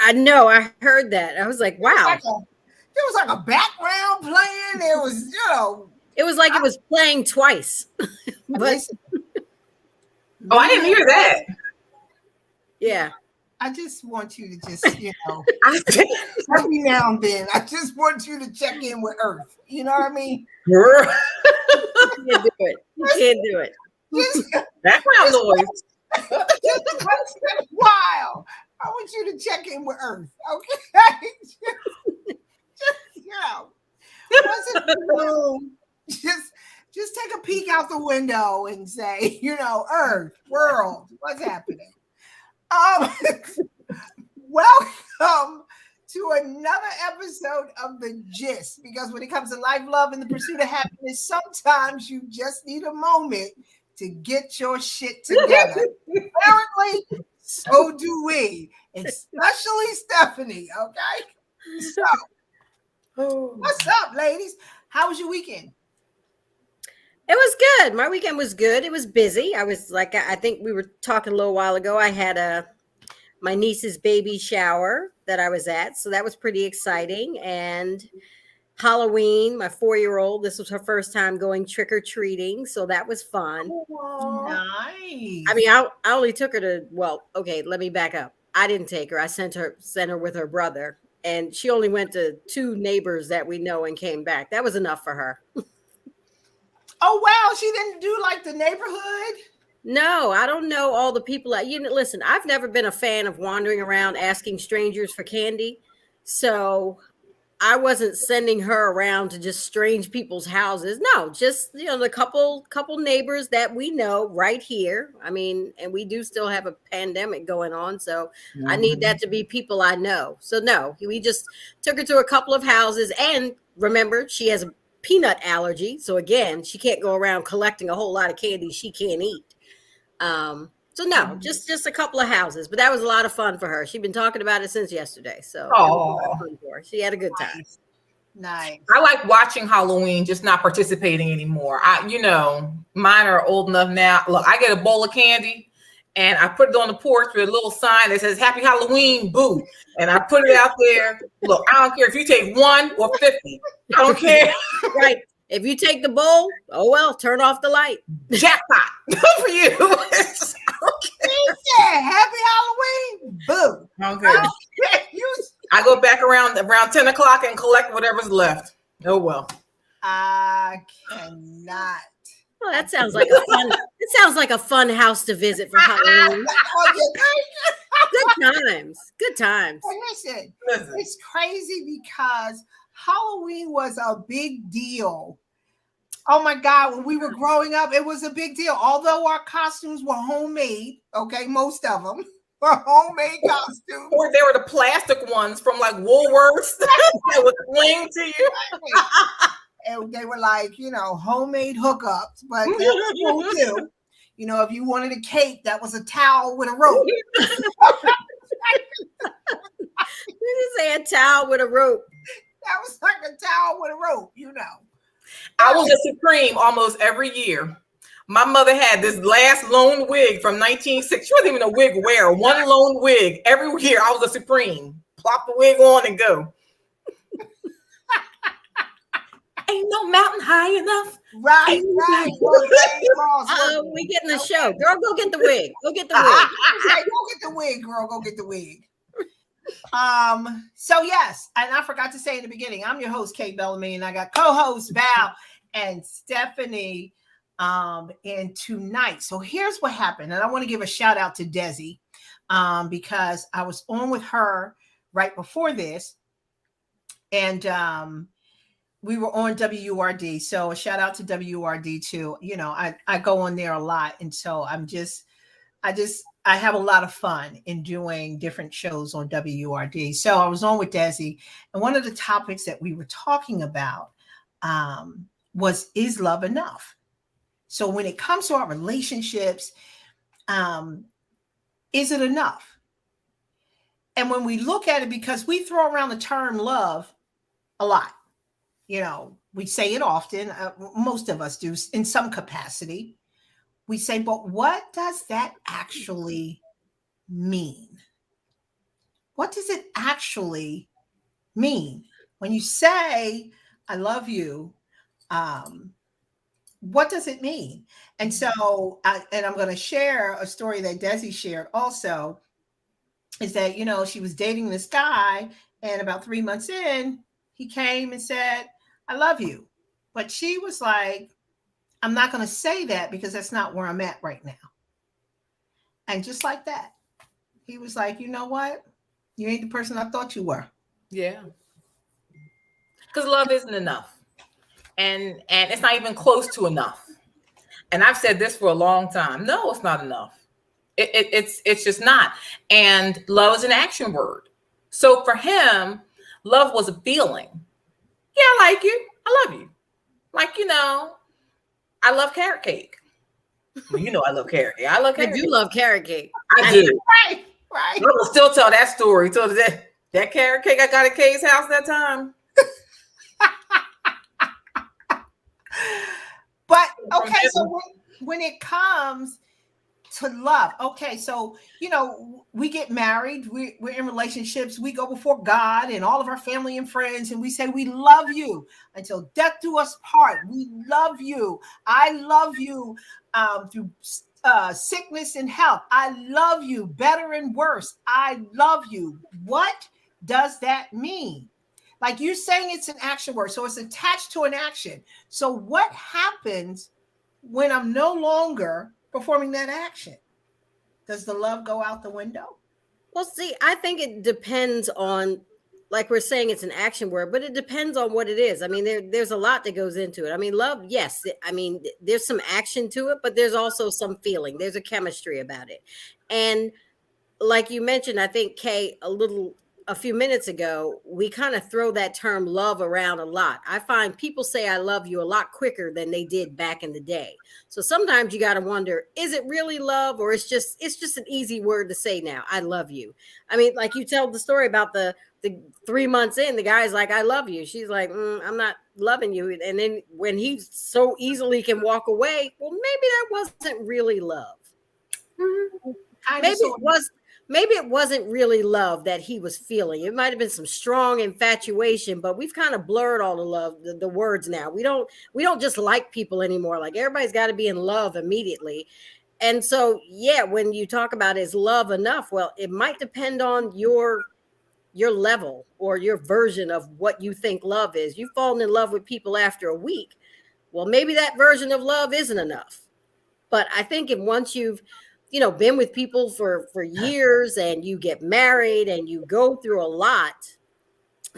I know. I heard that. I was like, wow. There was like a background playing. There was, It was like it was playing twice. But I didn't hear that. Yeah. I just want you to just, every now and then, I just want you to check in with Earth. You know what I mean? You can't do it. You can't do it. Background noise. Just once in a while, I want you to check in with Earth. Okay? Once in a blue, just take a peek out the window and say, Earth, world, what's happening? Welcome to another episode of the GYST, because when it comes to life, love, and the pursuit of happiness, sometimes you just need a moment to get your shit together. Apparently, so do we, especially Stephanie, okay? So, what's up, ladies? How was your weekend? It was good. My weekend was good. It was busy. I was like, I think we were talking a little while ago. I had my niece's baby shower that I was at. So that was pretty exciting. And Halloween, my 4-year-old, this was her first time going trick-or-treating. So that was fun. Nice. I mean, I only took her to, okay, let me back up. I didn't take her. I sent her with her brother. And she only went to 2 neighbors that we know and came back. That was enough for her. Oh, wow. She didn't do like the neighborhood? No, I don't know all the people. Listen, I've never been a fan of wandering around asking strangers for candy. So I wasn't sending her around to just strange people's houses. No, just, the couple neighbors that we know right here. I mean, and we do still have a pandemic going on. So I need that to be people I know. So no, we just took her to a couple of houses. And remember, she has a peanut allergy. So again, she can't go around collecting a whole lot of candy she can't eat. So no, just a couple of houses, but that was a lot of fun for her. She'd been talking about it since yesterday. So it was a lot of fun for her. She had a good time. Nice. I like watching Halloween, just not participating anymore. Mine are old enough now. Look, I get a bowl of candy and I put it on the porch with a little sign that says Happy Halloween, boo. And I put it out there. Look, I don't care if you take 1 or 50. I don't care. Right. If you take the bowl, oh well, turn off the light. Jackpot. Good for you. Okay. He said, Happy Halloween, boo. Okay. I go back around 10 o'clock and collect whatever's left. Oh well. I cannot. Well, that sounds like a fun. It sounds like a fun house to visit for Halloween. Good times. Good times. Listen, it's crazy because Halloween was a big deal. Oh my God, when we were growing up, it was a big deal. Although our costumes were homemade, okay, most of them were homemade costumes. Or they were the plastic ones from like Woolworths that would cling to you. And they were like, homemade hookups, but that's cool too. If you wanted a cape, that was a towel with a rope. You say a towel with a rope. That was like a towel with a rope, I was a Supreme almost every year. My mother had this last lone wig from 1960. She wasn't even a wig wearer. One lone wig. Every year I was a Supreme. Plop the wig on and go. Ain't no mountain high enough. Right. We getting the show. Girl, go get the wig. Go get the wig. Go get the wig, girl. Go get the wig. So yes, and I forgot to say in the beginning, I'm your host, Kate Bellamy, and I got co-hosts Val and Stephanie in tonight. So here's what happened, and I want to give a shout out to Desi because I was on with her right before this, and we were on WURD. So a shout out to WURD too. I go on there a lot, and so I have a lot of fun in doing different shows on WURD. So I was on with Desi, and one of the topics that we were talking about was, is love enough? So when it comes to our relationships, is it enough? And when we look at it, because we throw around the term love a lot, we say it often, most of us do in some capacity. We say, but what does that actually mean? what does it actually mean? When you say, I love you, what does it mean? And so, and I'm going to share a story that Desi shared also, is that, she was dating this guy, and about 3 months in, he came and said, I love you. But she was like, I'm not going to say that because that's not where I'm at right now. And just like that, he was like, you know what? You ain't the person I thought you were. Yeah. Because love isn't enough. And it's not even close to enough. And I've said this for a long time. No, it's not enough. It's just not. And love is an action word. So for him, love was a feeling. Yeah, I like you. I love you. Like, I love carrot cake. Well, I love carrot cake. I love carrot cake. I do love carrot cake. I do. Right. I will still tell that story. So that carrot cake I got at Kay's house that time. But okay, so when it comes to love, okay, so we get married, we're in relationships, we go before God and all of our family and friends, and we say we love you until death do us part. We love you. I love you through sickness and health. I love you better and worse. I love you. What does that mean? Like you're saying, it's an action word, so it's attached to an action. So what happens when I'm no longer performing that action? Does the love go out the window? Well, see, I think it depends on, like we're saying, it's an action word, but it depends on what it is. I mean, there's a lot that goes into it. I mean, love, yes. I mean, there's some action to it, but there's also some feeling. There's a chemistry about it. And like you mentioned, I think, Kay, a few minutes ago, we kind of throw that term love around a lot. I find people say I love you a lot quicker than they did back in the day. So sometimes you got to wonder, is it really love, or it's just an easy word to say now, I love you. I mean, like you tell the story about the 3 months in, the guy's like, I love you. She's like, I'm not loving you. And then when he so easily can walk away, well, maybe that wasn't really love. Maybe it wasn't really love that he was feeling. It might have been some strong infatuation, but we've kind of blurred all the love, the words now. We don't just like people anymore. Like everybody's got to be in love immediately. And so, yeah, when you talk about is love enough? Well, it might depend on your level or your version of what you think love is. You've fallen in love with people after a week. Well, maybe that version of love isn't enough. But I think once you've been with people for years and you get married and you go through a lot,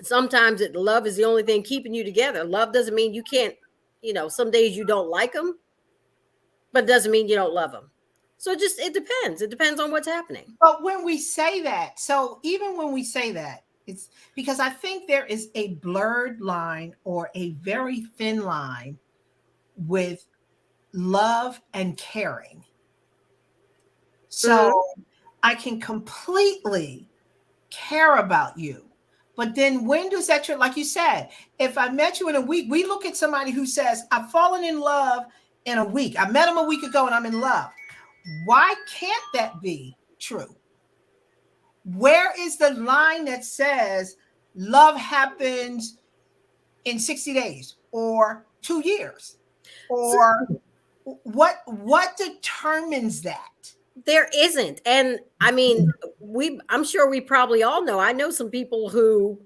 sometimes love is the only thing keeping you together. Love doesn't mean you can't, some days you don't like them, but it doesn't mean you don't love them. So it depends. It depends on what's happening. But when we say that, so even when we say that, it's because I think there is a blurred line or a very thin line with love and caring. So I can completely care about you. But then when does that, like you said, if I met you in a week, we look at somebody who says, I've fallen in love in a week. I met him a week ago and I'm in love. Why can't that be true? Where is the line that says love happens in 60 days or 2 years? Or what determines that? There isn't. And I mean, I'm sure we probably all know. I know some people who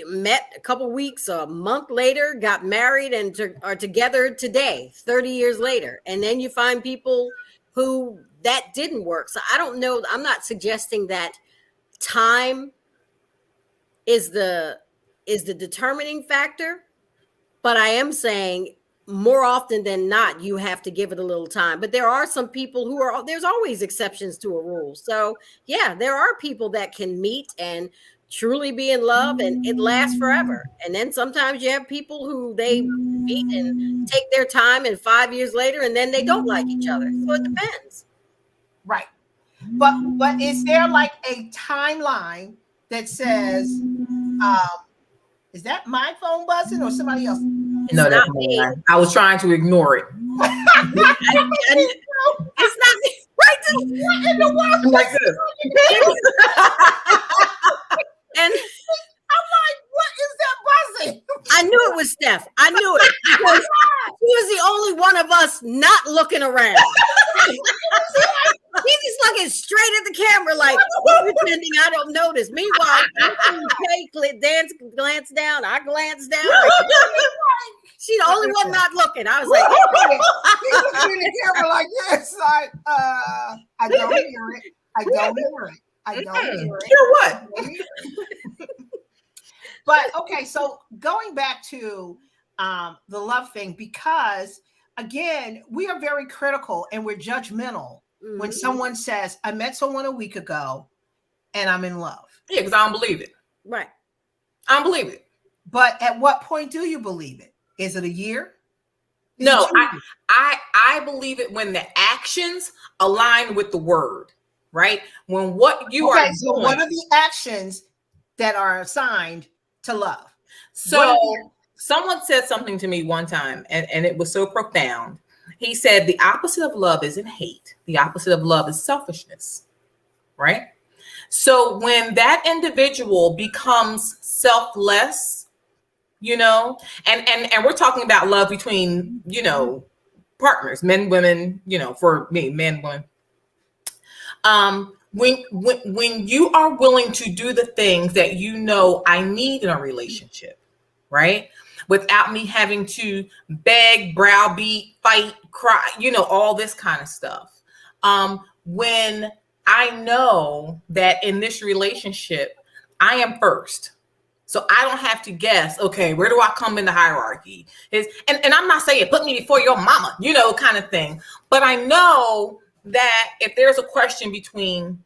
met a couple weeks, a month later, got married and are together today, 30 years later. And then you find people who that didn't work. So I don't know. I'm not suggesting that time is the determining factor, but I am saying more often than not, you have to give it a little time. But there are some people there's always exceptions to a rule. So yeah, there are people that can meet and truly be in love and it lasts forever. And then sometimes you have people who they meet and take their time and 5 years later, and then they don't like each other. So it depends. Right. But is there like a timeline that says, is that my phone buzzing or somebody else? No, that's me. I was trying to ignore it. It's not me. Right. What in the world? Like this. And I'm like, what is that buzzing? I knew it was Steph. I knew it because she was the only one of us not looking around. He's just looking straight at the camera, like pretending I don't notice. Meanwhile, Kay glance down. I glance down. Like, she's the only one not looking. I was like, he's looking in the camera like this. Like, I don't hear it. I don't hear it. I don't hear it. Hear what? But okay, so going back to the love thing, because again, we are very critical and we're judgmental when someone says, I met someone a week ago and I'm in love. Yeah, because I don't believe it. right. I don't believe it. But at what point do you believe it? Is it a year? Is No, it 2 years? I believe it when the actions align with the word, right? When what you are so doing. what are the actions that are assigned to love? So someone said something to me one time, and it was so profound. He said, the opposite of love isn't hate. The opposite of love is selfishness, right? So when that individual becomes selfless, you know, and we're talking about love between, you know, partners, men, women, you know, for me, men, women. When you are willing to do the things that you know I need in a relationship, right? Without me having to beg, browbeat, fight, cry, you know, all this kind of stuff. When I know that in this relationship, I am first. So I don't have to guess, okay, where do I come in the hierarchy? And I'm not saying put me before your mama, you know, kind of thing. But I know that if there's a question between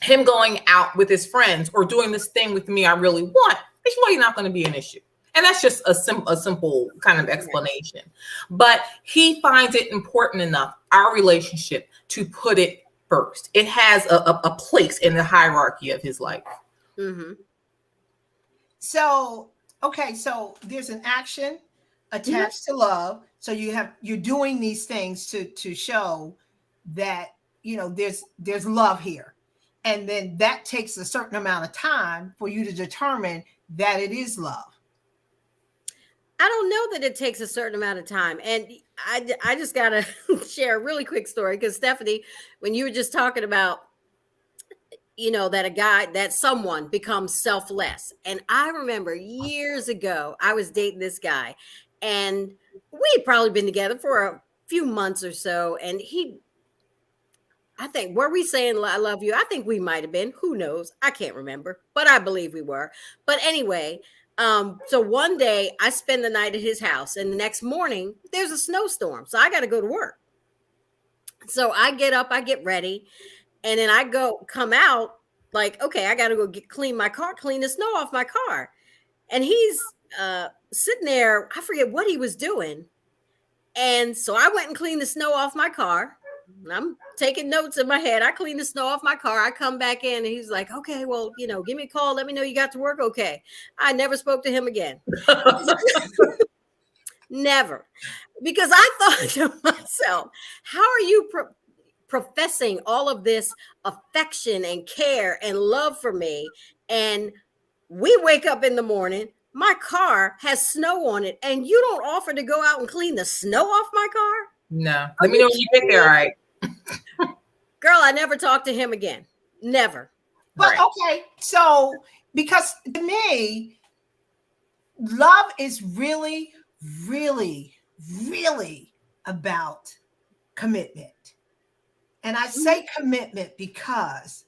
him going out with his friends or doing this thing with me I really want, it's really not going to be an issue. And that's just a simple kind of explanation. But he finds it important enough, our relationship, to put it first. It has a place in the hierarchy of his life. Mm-hmm. So, okay, so there's an action attached to love. So you're doing these things to show that, you know, there's love here. And then that takes a certain amount of time for you to determine that it is love. I don't know that it takes a certain amount of time. And I just got to share a really quick story because Stephanie, when you were just talking about, you know, that someone becomes selfless. And I remember years ago, I was dating this guy and we'd probably been together for a few months or so. And I think, were we saying I love you? I think we might have been. Who knows? I can't remember, but I believe we were. But anyway, so one day I spend the night at his house and the next morning there's a snowstorm. So I got to go to work. So I get up, I get ready, and then I come out like, okay, I got to go clean my car, clean the snow off my car. And he's sitting there. I forget what he was doing. And so I went and cleaned the snow off my car. I'm taking notes in my head. I clean the snow off my car. I come back in and he's like, okay, well, you know, give me a call. Let me know you got to work. Okay. I never spoke to him again. Never. Because I thought to myself, how are you professing all of this affection and care and love for me? And we wake up in the morning, my car has snow on it, and you don't offer to go out and clean the snow off my car? No. Let me know when you get there, all right? Girl, I never talked to him again. Never. But Right. okay, so because to me, love is really, really, really about commitment. And I say commitment because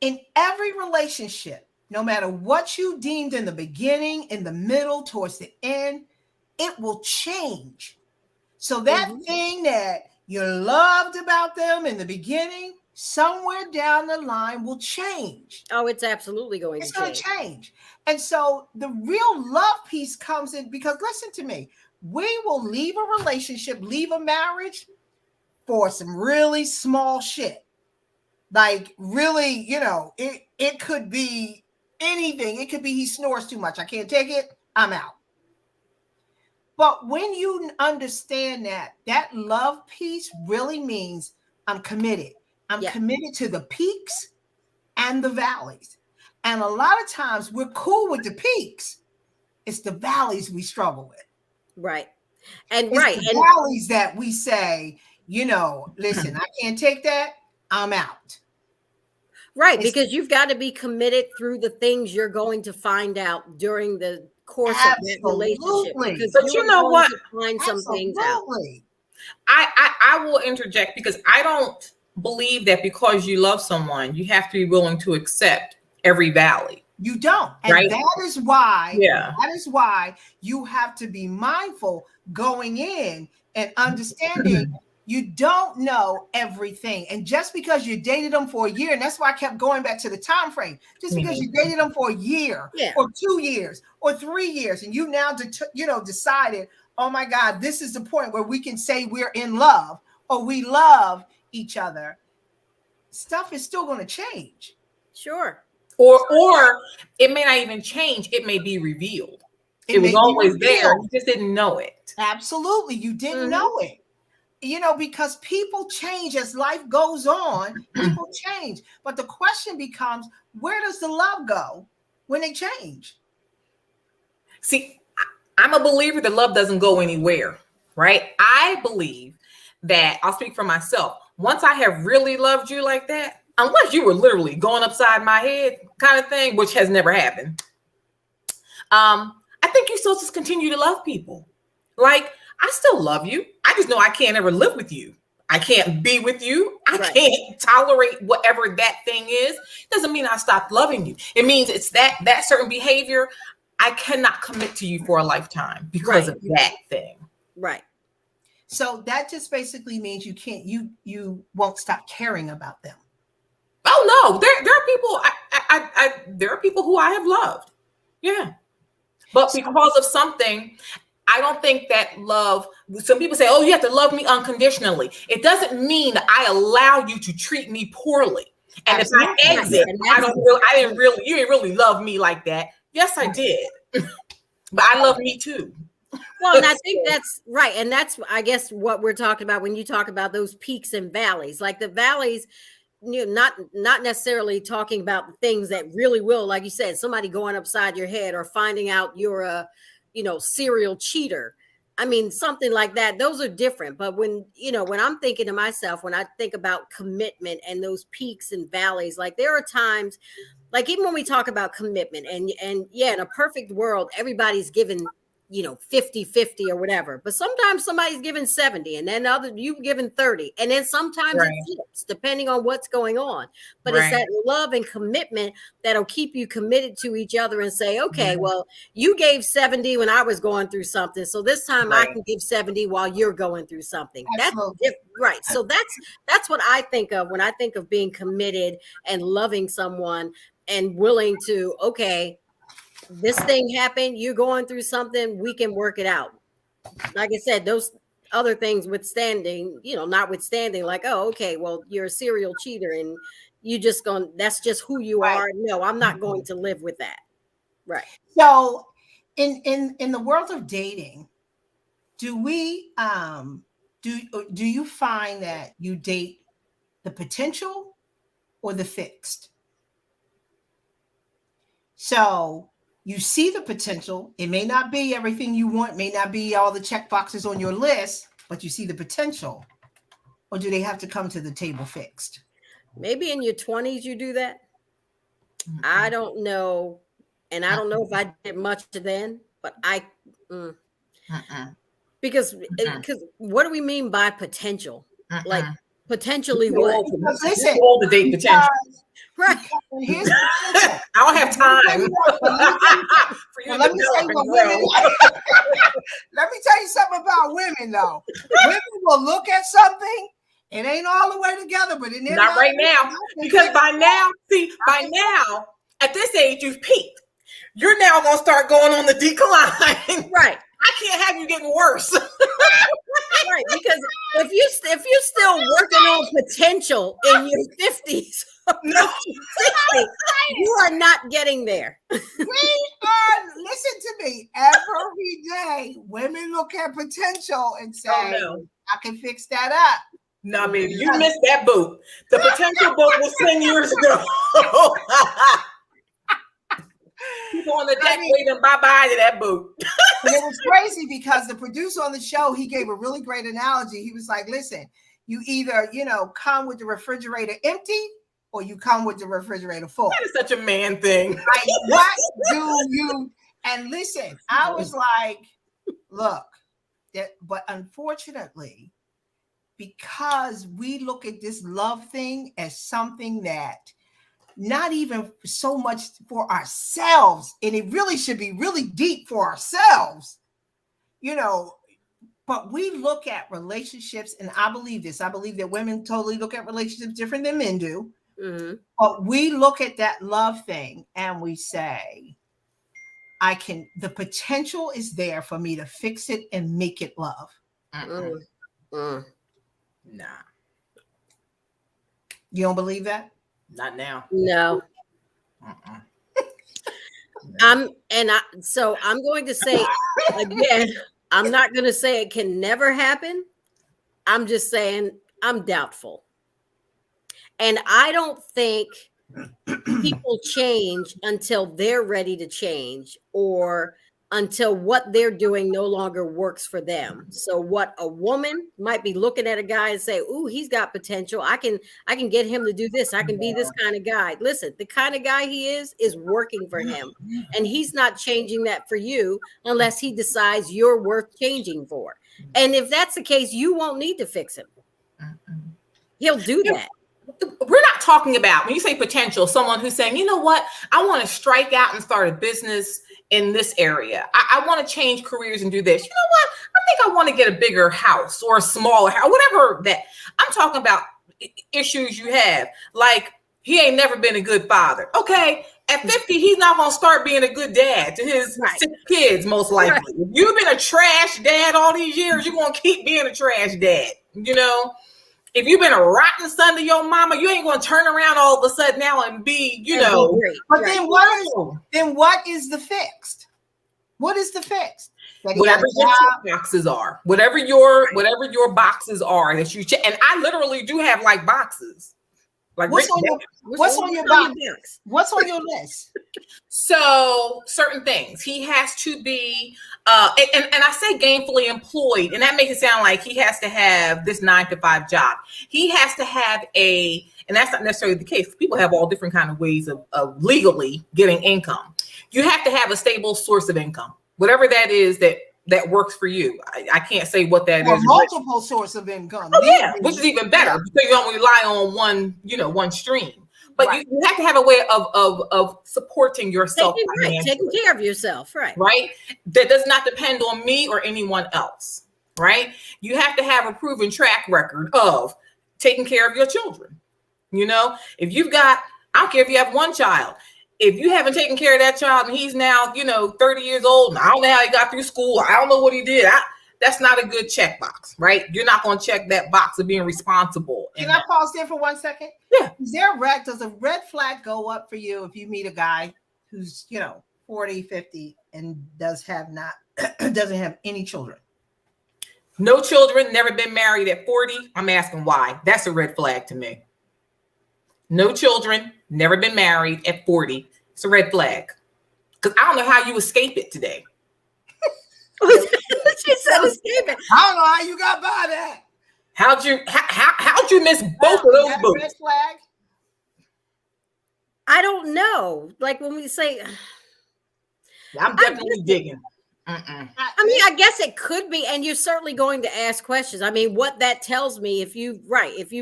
in every relationship, no matter what you deemed in the beginning, in the middle, towards the end, it will change. So that thing that you loved about them in the beginning, somewhere down the line will change. Oh, it's absolutely going It's to going change. to change. And so the real love piece comes in because listen to me, we will leave a relationship, leave a marriage for some really small shit. Like really, you know, it could be anything. It could be he snores too much. I can't take it. I'm out. But when you understand that love piece really means I'm committed. I'm committed to the peaks and the valleys. And a lot of times we're cool with the peaks. It's the valleys we struggle with. Right. And It's right. the And valleys that we say, listen, I can't take that. I'm out. right, because you've got to be committed through the things you're going to find out during the course of that relationship. Because but you know what? To find some things out. I will interject because I don't believe that because you love someone, you have to be willing to accept every valley. You don't. And right? that is why, yeah. That is why you have to be mindful going in and understanding you don't know everything. And just because you dated them for a year, and that's why I kept going back to the time frame, just because you dated them for a year or 2 years or 3 years, and you now decided, oh my God, this is the point where we can say we're in love or we love each other, stuff is still going to change. Sure. Or it may not even change. It may be revealed. It was always there. You just didn't know it. Absolutely. You didn't know it. Because people change as life goes on. People change. But the question becomes, where does the love go when they change? See, I'm a believer that love doesn't go anywhere, right? I believe that, I'll speak for myself. Once I have really loved you like that, unless you were literally going upside my head kind of thing, which has never happened, I think you still just continue to love people. Like, I still love you. I just know I can't ever live with you. I can't be with you. I can't tolerate whatever that thing is. Doesn't mean I stopped loving you. It means it's that certain behavior, I cannot commit to you for a lifetime because of that thing. Right. So that just basically means you won't stop caring about them. Oh no, there are people there are people who I have loved. Yeah. But because of something, I don't think that love, some people say, oh, you have to love me unconditionally. It doesn't mean that I allow you to treat me poorly. And if I exit, you didn't really love me like that. Yes, I did. But I love me too. Well, and I think that's right. And that's, I guess, what we're talking about when you talk about those peaks and valleys. Like the valleys, not necessarily talking about the things that really will, like you said, somebody going upside your head or finding out you're a, serial cheater. I mean, something like that. Those are different. But when I'm thinking to myself, when I think about commitment and those peaks and valleys, like there are times, like even when we talk about commitment and in a perfect world, everybody's given 50-50 or whatever, but sometimes somebody's given 70 and then you've given 30, and then sometimes it flips depending on what's going on. But it's that love and commitment that'll keep you committed to each other and say, okay, well, you gave 70 when I was going through something, so this time I can give 70 while you're going through something. Absolutely. That's right. So that's what I think of when I think of being committed and loving someone and willing to, okay, this thing happened, you're going through something, we can work it out. Like I said, those other things notwithstanding, like, oh, okay, well, you're a serial cheater and you just that's just who you are. No, I'm not going to live with that. Right. So in the world of dating, do we do you find that you date the potential or the fixed? So you see the potential. It may not be everything you want, may not be all the check boxes on your list, but you see the potential. Or do they have to come to the table fixed? Maybe in your 20s you do that. I don't know. And I don't know if I did much then, but because what do we mean by potential? Like potentially what? Listen, all the date potential. Right. Here's I don't have time. Let me tell you what women. Let me tell you something about women, though. Women will look at something. It ain't all the way together, but not right now. Because by now, at this age, you've peaked. You're now gonna start going on the decline. Right. I can't have you getting worse. Right, because if you're still working on potential in your 50s, no, 60, you are not getting there. We are, listen to me, every day women look at potential and say, I can fix that up. No, baby, you missed that boat. The potential boat was 10 years ago. He's on the deck waving bye-bye to that boat. And it was crazy because the producer on the show, he gave a really great analogy. He was like, listen, you either, come with the refrigerator empty or you come with the refrigerator full. That is such a man thing. Like, what do you, and listen, I was like, look, but unfortunately, because we look at this love thing as something that not even so much for ourselves, and it really should be really deep for ourselves, but we look at relationships, and I believe this. I believe that women totally look at relationships different than men do. Mm-hmm. But we look at that love thing and we say, the potential is there for me to fix it and make it love. Nah. You don't believe that? Not now. No. I'm going to say again, I'm not going to say it can never happen. I'm just saying I'm doubtful. And I don't think people change until they're ready to change or until what they're doing no longer works for them. So what a woman might be looking at a guy and say, "Ooh, he's got potential. I can get him to do this. I can be this kind of guy." Listen, the kind of guy he is working for him. And he's not changing that for you unless he decides you're worth changing for. And if that's the case, you won't need to fix him. He'll do that. We're not talking about, when you say potential, someone who's saying, you know what, I want to strike out and start a business in this area. I want to change careers and do this. You know what? I think I want to get a bigger house or a smaller house, whatever that. I'm talking about issues you have. Like, he ain't never been a good father. Okay. At 50, he's not going to start being a good dad to his 6 kids, most likely. Right. If you've been a trash dad all these years, you're going to keep being a trash dad. If you've been a rotten son to your mama, you ain't going to turn around all of a sudden now and be, But then what is the fixed? What is the fixed? Whatever your boxes are, whatever your boxes are that you check. And I literally do have like boxes. Like what's on your box? What's on your list? So certain things. He has to be and I say gainfully employed, and that makes it sound like he has to have this 9-to-5 job. He has to have and that's not necessarily the case. People have all different kind of ways of legally getting income. You have to have a stable source of income, whatever that is that works for you. I can't say what that is. Multiple source of income. Oh, yeah, which is even better because you don't rely on one stream. But you have to have a way of supporting yourself. Taking care of yourself, right? Right? That does not depend on me or anyone else, right? You have to have a proven track record of taking care of your children. If you've got, I don't care if you have one child, if you haven't taken care of that child and he's now, 30 years old, and I don't know how he got through school, I don't know what he did. That's not a good checkbox, right? You're not going to check that box of being responsible. Can I pause there for 1 second? Yeah. Does a red flag go up for you if you meet a guy who's, 40, 50 and doesn't have any children? No children, never been married at 40. I'm asking why. That's a red flag to me. No children, never been married at 40. It's a red flag. Because I don't know how you escape it today. She said escape it. I don't know how you got by that. How'd you miss both of those boots? Red flag? I don't know. Like when we say, I'm definitely digging. I guess it could be, and you're certainly going to ask questions. I mean, what that tells me, if you've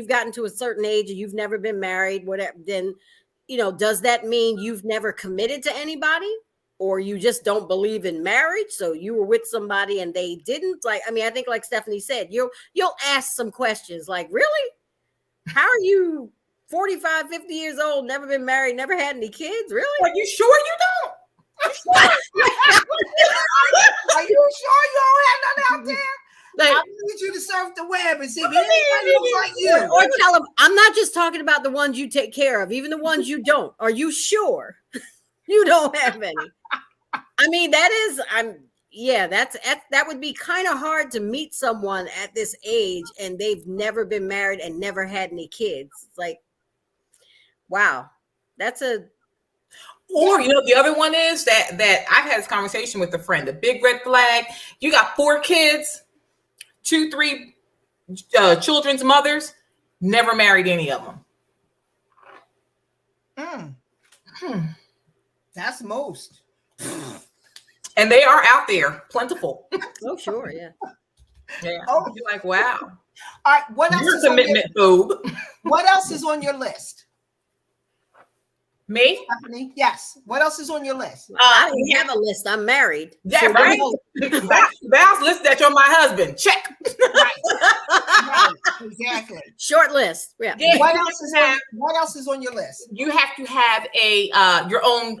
gotten to a certain age and you've never been married, whatever, then, does that mean you've never committed to anybody, or you just don't believe in marriage? So you were with somebody and they didn't? I think like Stephanie said, you'll ask some questions like, really? How are you 45, 50 years old, never been married, never had any kids? Really? Are you sure you don't? Are you sure you don't have nothing out there? I need you to surf the web and see if anybody looks like you. Or tell them, I'm not just talking about the ones you take care of, even the ones you don't. Are you sure you don't have any? That would be kind of hard to meet someone at this age and they've never been married and never had any kids. It's like, wow, that's Or the other one is that I've had this conversation with a friend. The big red flag. You got 4 kids, 2, 3 children's mothers. Never married any of them. That's most. And they are out there, plentiful. Oh, sure, yeah. Yeah. Oh, you're like, wow. All right. What else? You're a commitment phobe. What else is on your list? Me? Stephanie? Yes. What else is on your list? I don't have a list. I'm married. Yeah, so right. Val's list that you're my husband. Check. Right. Exactly. Short list. Yeah. What else is on your list? You have to have your own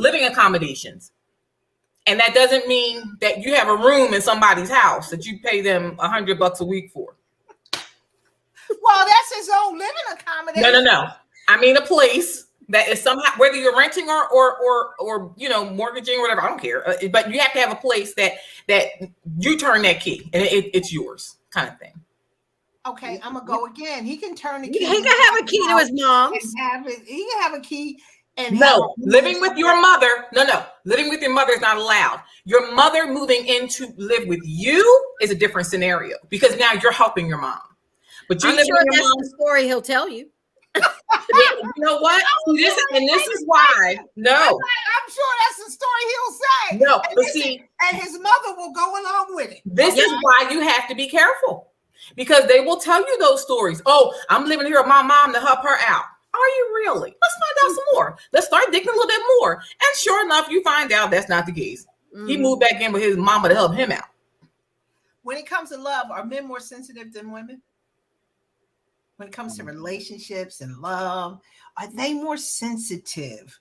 living accommodations. And that doesn't mean that you have a room in somebody's house that you pay them $100 a week for. Well, that's his own living accommodation. No. I mean a place that is somehow, whether you're renting or mortgaging or whatever, I don't care. But you have to have a place that you turn that key and it's yours, kind of thing. Okay, I'm gonna go again. He can turn the key. He can have a key to his mom's. He can have a key. And living with your mother. No. Living with your mother is not allowed. Your mother moving in to live with you is a different scenario because now you're helping your mom. But you I'm sure that's the story he'll tell you. You know what? This is why. No. I'm sure that's the story he'll say. No, and his mother will go along with it. This is why you have to be careful because they will tell you those stories. Oh, I'm living here with my mom to help her out. Are you really? Let's find out some more. Let's start digging a little bit more. And sure enough, you find out that's not the case. He moved back in with his mama to help him out. When it comes to love, are men more sensitive than women? When it comes to relationships and love, are they more sensitive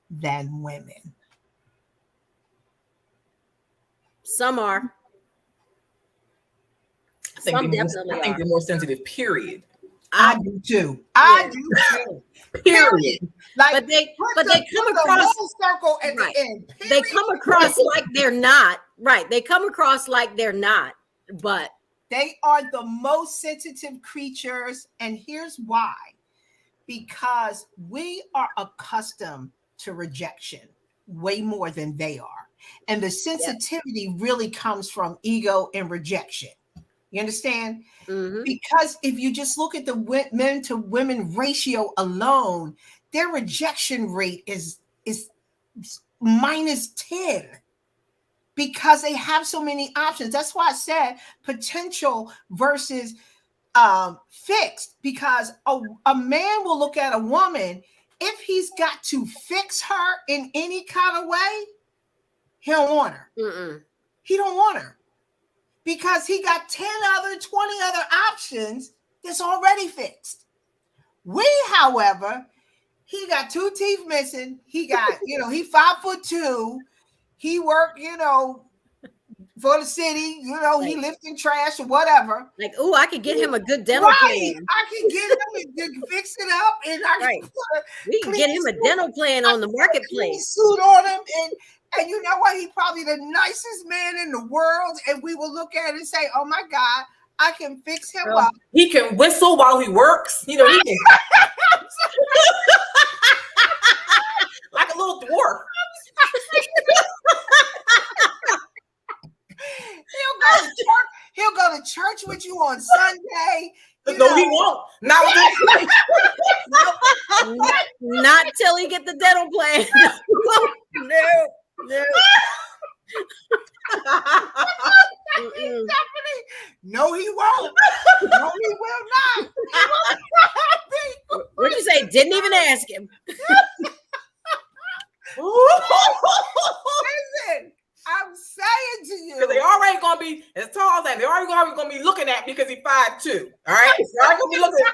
than women? Some are. I think they're more sensitive, period. I do too. I do too. Period. But they come across circle at the end. Period. They come across like they're not. Right. They come across like they're not, but they are the most sensitive creatures. And here's why. Because we are accustomed to rejection way more than they are. And the sensitivity really comes from ego and rejection. You understand? Mm-hmm. Because if you just look at the men to women ratio alone, their rejection rate is minus 10 because they have so many options. That's why I said potential versus fixed, because a man will look at a woman, if he's got to fix her in any kind of way, he don't want her. Mm-mm. He don't want her. Because he got 20 other options that's already fixed. We, however, he got 2 teeth missing. He got, he 5'2". He worked, for the city, he lifting trash or whatever. Like, I could get him a good dental plan. I can get him and fix it up. And we can get him a dental plan on the marketplace. Suit on him and you know what? He's probably the nicest man in the world. And we will look at it and say, oh my God, I can fix him up. He can whistle while he works. He can like a little dwarf. He'll go to church with you on Sunday. No, he won't. Not till he get the dental plan. No. No, he won't. No, he will not. What'd you say? Didn't even ask him. Listen, I'm saying to you, because they already gonna be as tall as that. They already gonna be looking at me because he's 5'2". All right, they're already gonna be looking.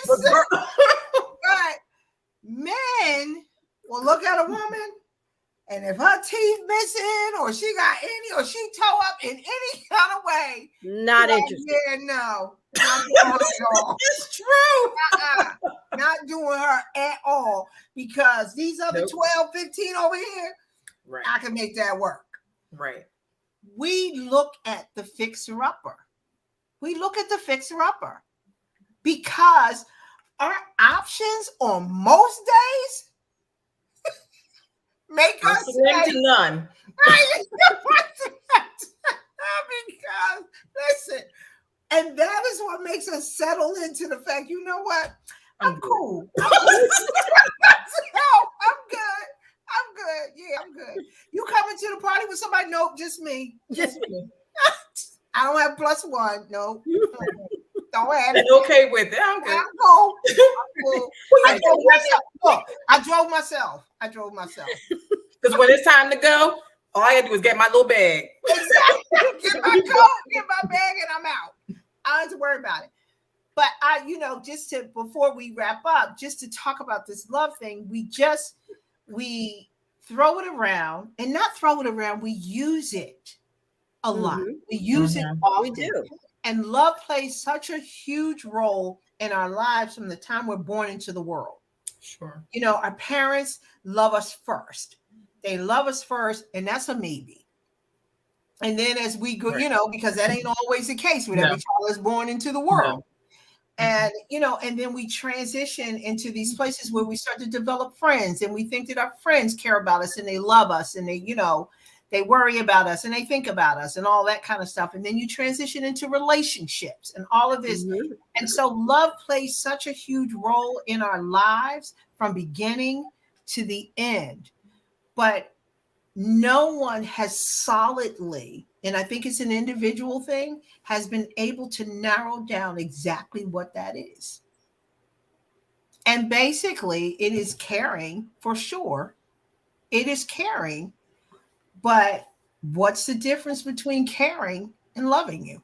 Listen, but men will look at a woman, and if her teeth missing, or she got or she toe up in any kind of way, not interested. Yeah, no, not doing her at all. It's true. Not doing her at all, because these other 12, 15 over here. Right. I can make that work. Right. We look at the fixer-upper. Because our options on most days Make I'm us slim say, to none. right? Because listen, and that is what makes us settle into the fact, you know what? I'm good. cool. I'm good. No, I'm good. I'm good. Yeah, I'm good. You coming to the party with somebody? Nope, just me. Just me. I don't have plus one. Nope. Don't have And it. okay with it. I'm good. I'm cool. I'm cool. Well, I drove myself. Look, I drove myself. I drove myself. because when it's time to go, all I had to do was get my little bag. Exactly. Get my coat, get my bag, and I'm out. I don't have to worry about it. But just to, before we wrap up, just to talk about this love thing, we throw it around, and not throw it around, we use it a lot. We use it often. We do. And love plays such a huge role in our lives from the time we're born into the world. Sure. Our parents love us first. They love us first, and that's a maybe. And then as we go, Right. because that ain't always the case with every child that's born into the world. No. And, and then we transition into these places where we start to develop friends, and we think that our friends care about us and they love us, and they worry about us and they think about us and all that kind of stuff. And then you transition into relationships and all of this. And so love plays such a huge role in our lives from beginning to the end. But no one has solidly, and I think it's an individual thing, has been able to narrow down exactly what that is. And basically, it is caring for sure. It is caring. But what's the difference between caring and loving you?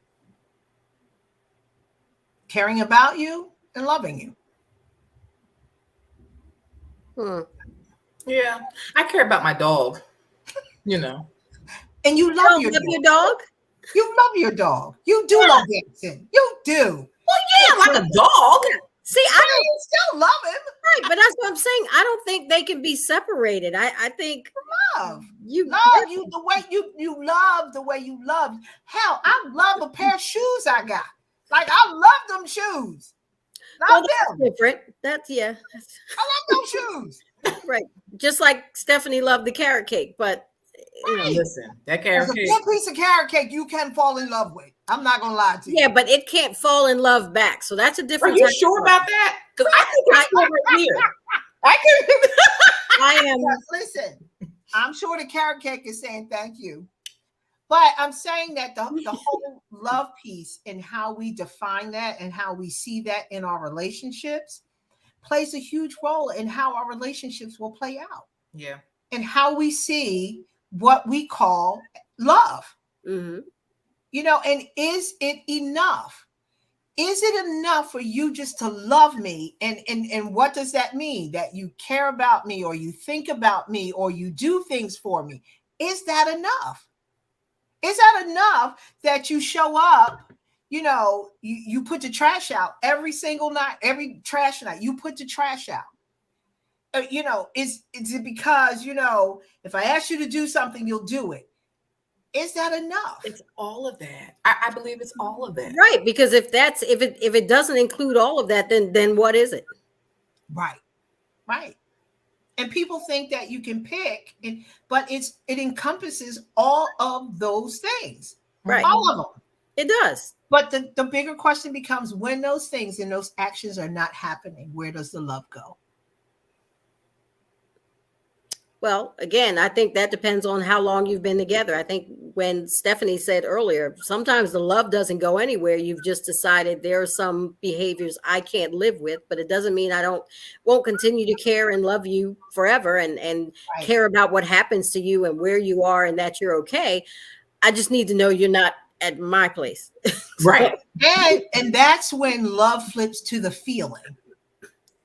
Caring about you and loving you. Yeah. I care about my dog, And you love your dog? You love your dog. You do love Davidson. You do. Well, yeah, like a dog. See, you still love him. Right, but that's what I'm saying. I don't think they can be separated. I think love you the way you love the way you love. Hell, I love a pair of shoes I got. Like, I love them shoes. Love them. Different. That's I love those shoes. Right. Just like Stephanie loved the carrot cake, but listen, that carrot cake. It's a good piece of carrot cake you can fall in love with. I'm not gonna lie to you. Yeah, but it can't fall in love back. So that's a different. Are you sure about that? Because I think I over here. I am. Listen, I'm sure the carrot cake is saying thank you. But I'm saying that the whole love piece and how we define that and how we see that in our relationships plays a huge role in how our relationships will play out. Yeah. And how we see what we call love. Mm-hmm. And is it enough? Is it enough for you just to love me? And what does that mean? That you care about me, or you think about me, or you do things for me? Is that enough? Is that enough that you show up, you put the trash out every single night, every trash night, you put the trash out? Is it because, if I ask you to do something, you'll do it? Is that enough? It's all of that. I believe it's all of that. Right. Because if it doesn't include all of that, then what is it? Right. Right. And people think that you can pick, but it encompasses all of those things. Right. All of them. It does. But the bigger question becomes, when those things and those actions are not happening, where does the love go? Well, again, I think that depends on how long you've been together. I think when Stephanie said earlier, sometimes the love doesn't go anywhere. You've just decided there are some behaviors I can't live with, but it doesn't mean I won't continue to care and love you forever and Right. care about what happens to you and where you are and that you're okay. I just need to know you're not at my place. Right. And that's when love flips to the feeling.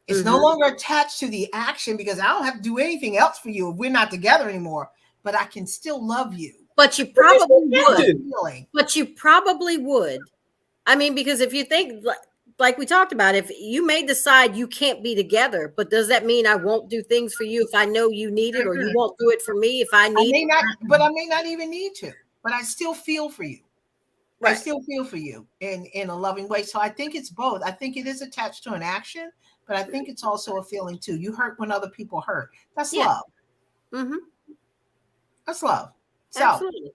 It's no longer attached to the action, because I don't have to do anything else for you if we're not together anymore, but I can still love you. But you probably would. Feeling. But you probably would. I mean, because if you think, like we talked about, if you may decide you can't be together, but does that mean I won't do things for you if I know you need it, or you won't do it for me if I need it? But I may not even need to, but I still feel for you. Right. I still feel for you in a loving way. So I think it's both. I think it is attached to an action, but I think it's also a feeling too. You hurt when other people hurt. That's love. Mm-hmm. That's love. Absolutely.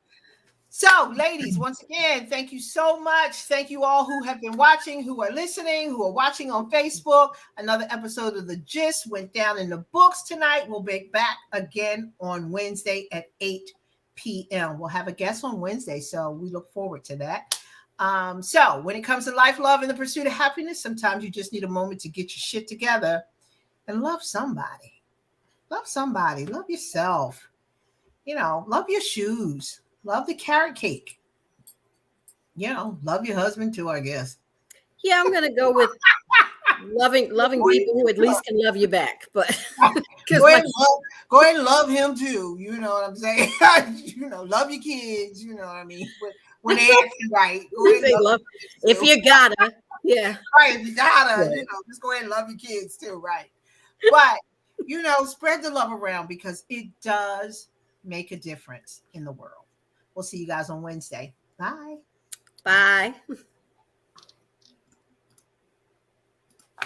So, ladies, once again, thank you so much. Thank you all who have been watching, who are listening, who are watching on Facebook. Another episode of the GYST went down in the books tonight. We'll be back again on Wednesday at 8 p.m. We'll have a guest on Wednesday, so we look forward to that. So when it comes to life, love, and the pursuit of happiness, sometimes you just need a moment to get your shit together and love somebody. Love somebody. Love yourself. Love your shoes. Love the carrot cake. Love your husband too, I guess. Yeah, I'm gonna go with loving people who at least can love you back. But go ahead and love him too. You know what I'm saying? Love your kids. You know what I mean? But when they act you right, go ahead and love if you gotta, yeah. Right, if you gotta, just go ahead and love your kids too, right? But spread the love around because it does make a difference in the world. We'll see you guys on Wednesday. Bye. Bye.